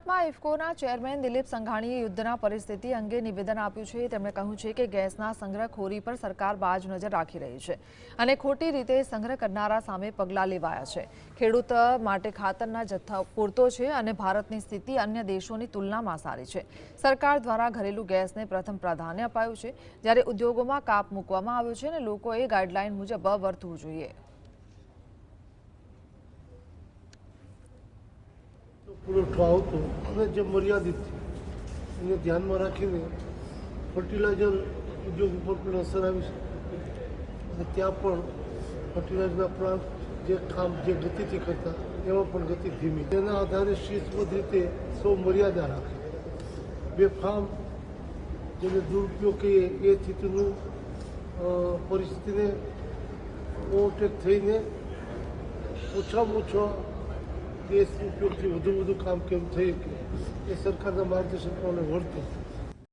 સુરતમાં ઇફકોના ચેરમેન દિલીપ સંઘાણીએ યુદ્ધના પરિસ્થિતિ અંગે નિવેદન આપ્યું છે। તેમણે કહ્યું છે કે ગેસના સંગ્રહખોરી પર સરકાર બાજ નજર રાખી રહી છે અને ખોટી રીતે સંગ્રહ કરનારા સામે પગલાં લેવાયા છે। ખેડૂત માટે ખાતરના જથ્થા પૂરતો છે અને ભારતની સ્થિતિ અન્ય દેશોની તુલનામાં સારી છે। સરકાર દ્વારા ઘરેલું ગેસને પ્રથમ પ્રાધાન્ય અપાયું છે, જ્યારે ઉદ્યોગોમાં કાપ મૂકવામાં આવ્યો છે અને લોકોએ ગાઈડલાઈન મુજબ વર્તવું જોઈએ। પુરવઠો આવતો અને જે મર્યાદિત એને ધ્યાનમાં રાખીને ફર્ટિલાઇઝર ઉદ્યોગ ઉપર પણ અસર આવી છે અને ત્યાં પણ ફર્ટિલાઇઝરના પ્લાન્ટ જે ગતિથી કરતા એમાં પણ ગતિ ધીમી, તેના આધારે શિસ્તબદ્ધ રીતે સૌ મર્યાદા રાખે। બેફામ જેને દુરુપયોગ કહીએ એ સ્થિતિનું પરિસ્થિતિને ઓવરટેક થઈને ઓછામાં ઓછા ગેસ ઉપયોગથી વધુ કામ કેમ થઈ શકે એ સરકારના માર્ગદર્શન પ્રમાણે વર્તે।